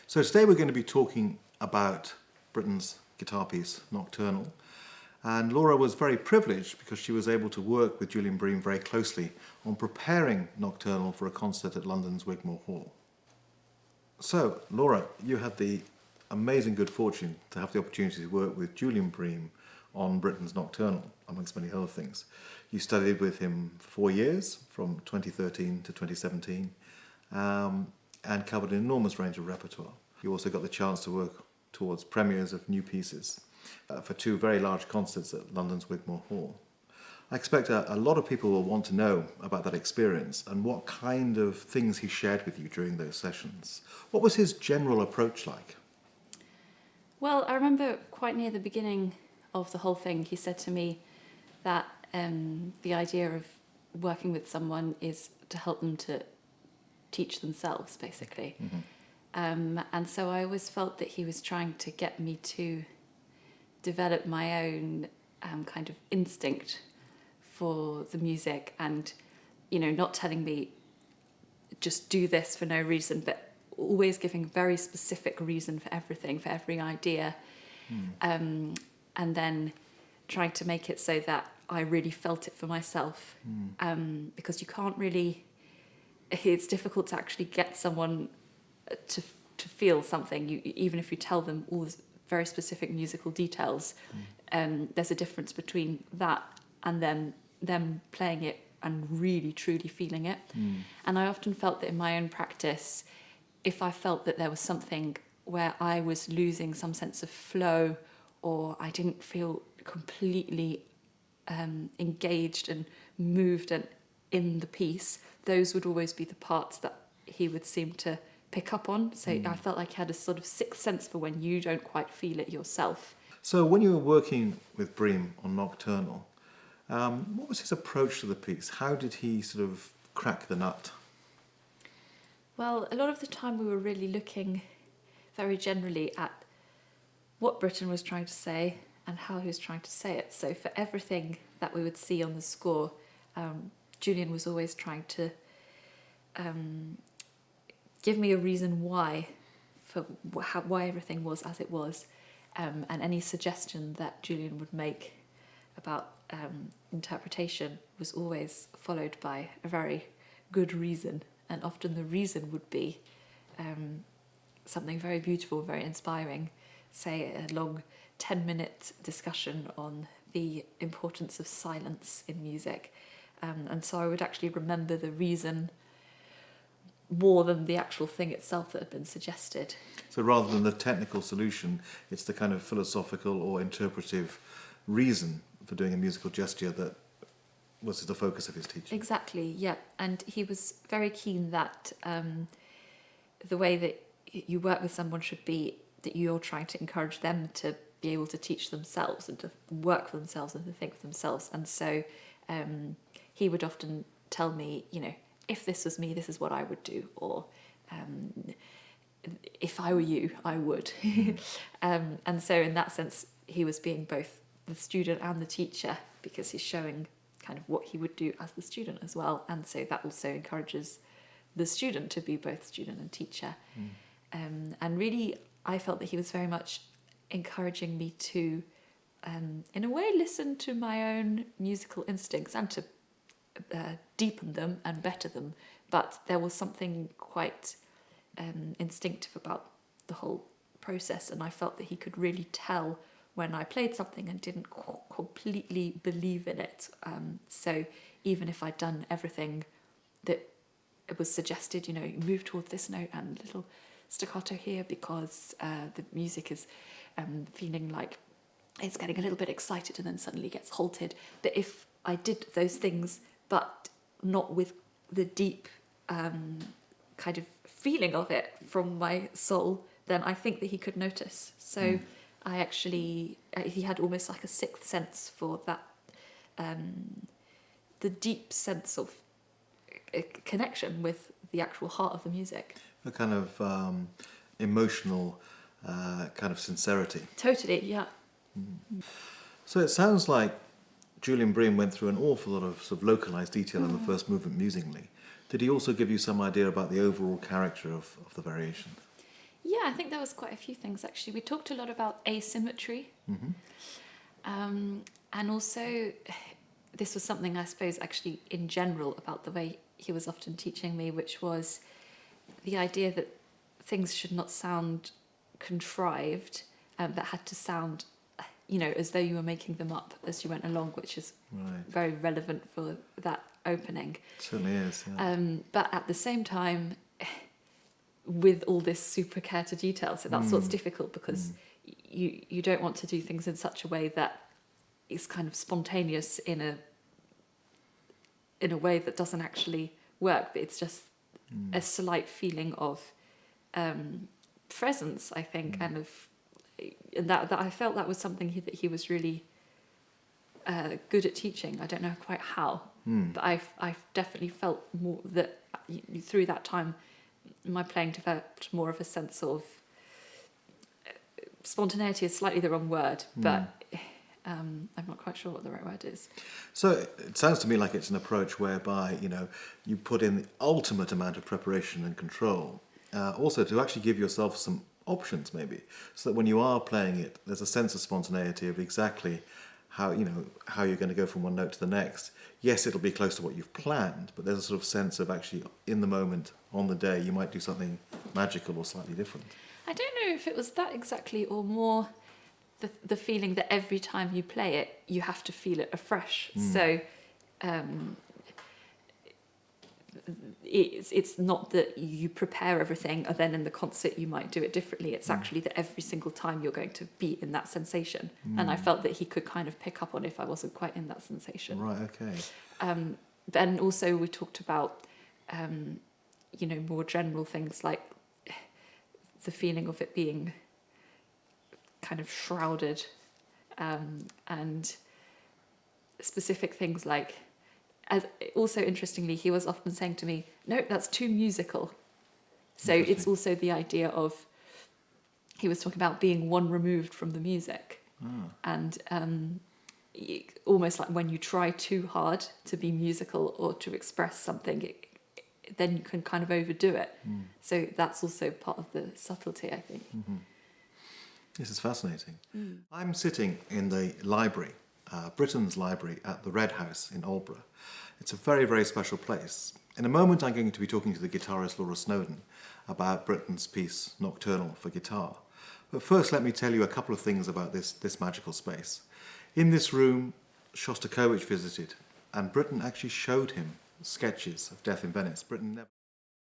So today we're going to be talking about Britten's guitar piece, Nocturnal. And Laura was very privileged because she was able to work with Julian Bream very closely on preparing Nocturnal for a concert at London's Wigmore Hall. So, Laura, you had the amazing good fortune to have the opportunity to work with Julian Bream on Britten's Nocturnal, amongst many other things. You studied with him for 4 years, from 2013 to 2017, and covered an enormous range of repertoire. You also got the chance to work towards premieres of new pieces for 2 very large concerts at London's Wigmore Hall. I expect a lot of people will want to know about that experience and what kind of things he shared with you during those sessions. What was his general approach like? Well, I remember quite near the beginning of the whole thing, he said to me that the idea of working with someone is to help them to teach themselves, basically. Mm-hmm. And so I always felt that he was trying to get me to develop my own kind of instinct for the music and, you know, not telling me just do this for no reason, but always giving very specific reason for everything, for every idea. And then trying to make it so that I really felt it for myself. Because you can't really, it's difficult to actually get someone to feel something, even if you tell them all the very specific musical details. There's a difference between that and then them playing it and really truly feeling it. And I often felt that in my own practice, if I felt that there was something where I was losing some sense of flow, or I didn't feel completely engaged and moved and in the piece, those would always be the parts that he would seem to pick up on. So I felt like he had a sort of sixth sense for when you don't quite feel it yourself. So when you were working with Bream on Nocturnal, what was his approach to the piece? How did he sort of crack the nut? Well, a lot of the time we were really looking very generally at what Britten was trying to say and how he was trying to say it. So for everything that we would see on the score, Julian was always trying to give me a reason why everything was as it was, and any suggestion that Julian would make about interpretation was always followed by a very good reason, and often the reason would be something very beautiful, very inspiring, say a long 10-minute discussion on the importance of silence in music. And so I would actually remember the reason more than the actual thing itself that had been suggested. So rather than the technical solution, it's the kind of philosophical or interpretive reason for doing a musical gesture that was the focus of his teaching. Exactly, yeah. And he was very keen that the way that you work with someone should be that you're trying to encourage them to be able to teach themselves and to work for themselves and to think for themselves. And so he would often tell me, you know, if this was me, this is what I would do, or if I were you, I would. And so in that sense, he was being both the student and the teacher, because he's showing kind of what he would do as the student as well. And so that also encourages the student to be both student and teacher. And really, I felt that he was very much encouraging me to, in a way, listen to my own musical instincts and to deepen them and better them. But there was something quite instinctive about the whole process, and I felt that he could really tell when I played something and didn't completely believe in it. So even if I'd done everything that it was suggested, you know, you move towards this note and a little staccato here because the music is feeling like it's getting a little bit excited and then suddenly gets halted. But if I did those things, but not with the deep kind of feeling of it from my soul, then I think that he could notice. So I actually, he had almost like a sixth sense for that, the deep sense of connection with the actual heart of the music. A kind of emotional kind of sincerity. Totally, yeah. So it sounds like Julian Bream went through an awful lot of sort of localised detail in the first movement musically. Did he also give you some idea about the overall character of the variation? Yeah, I think there was quite a few things actually. We talked a lot about asymmetry. And also, this was something I suppose actually in general about the way he was often teaching me, which was the idea that things should not sound contrived, but had to sound, as though you were making them up as you went along, which is very relevant for that opening. It certainly is, yeah. But at the same time, with all this super care to detail, so that's what's difficult, because you don't want to do things in such a way that is kind of spontaneous in a way that doesn't actually work, but it's just a slight feeling of presence, I think, and that I felt that was something that he was really good at teaching. I don't know quite how, but I've definitely felt more that through that time my playing developed more of a sense of spontaneity is slightly the wrong word, but I'm not quite sure what the right word is. So it sounds to me like it's an approach whereby, you put in the ultimate amount of preparation and control, also to actually give yourself some options maybe, so that when you are playing it, there's a sense of spontaneity of exactly how you're going to go from one note to the next. Yes, it'll be close to what you've planned, but there's a sort of sense of actually in the moment, on the day, you might do something magical or slightly different. I don't know if it was that exactly, or more the feeling that every time you play it, you have to feel it afresh. So it's not that you prepare everything and then in the concert you might do it differently. It's actually that every single time you're going to be in that sensation. And I felt that he could kind of pick up on if I wasn't quite in that sensation. Right, okay. Then also we talked about, more general things like the feeling of it being kind of shrouded, and specific things like, as also interestingly, he was often saying to me, no, that's too musical. So it's also the idea of, he was talking about being one removed from the music. And almost like when you try too hard to be musical or to express something, then you can kind of overdo it. So that's also part of the subtlety, I think. This is fascinating. I'm sitting in the library, Britten's library at the Red House in Aldborough. It's a very, very special place. In a moment, I'm going to be talking to the guitarist Laura Snowden about Britten's piece Nocturnal for guitar. But first, let me tell you a couple of things about this magical space. In this room, Shostakovich visited, and Britten actually showed him sketches of Death in Venice. Britten never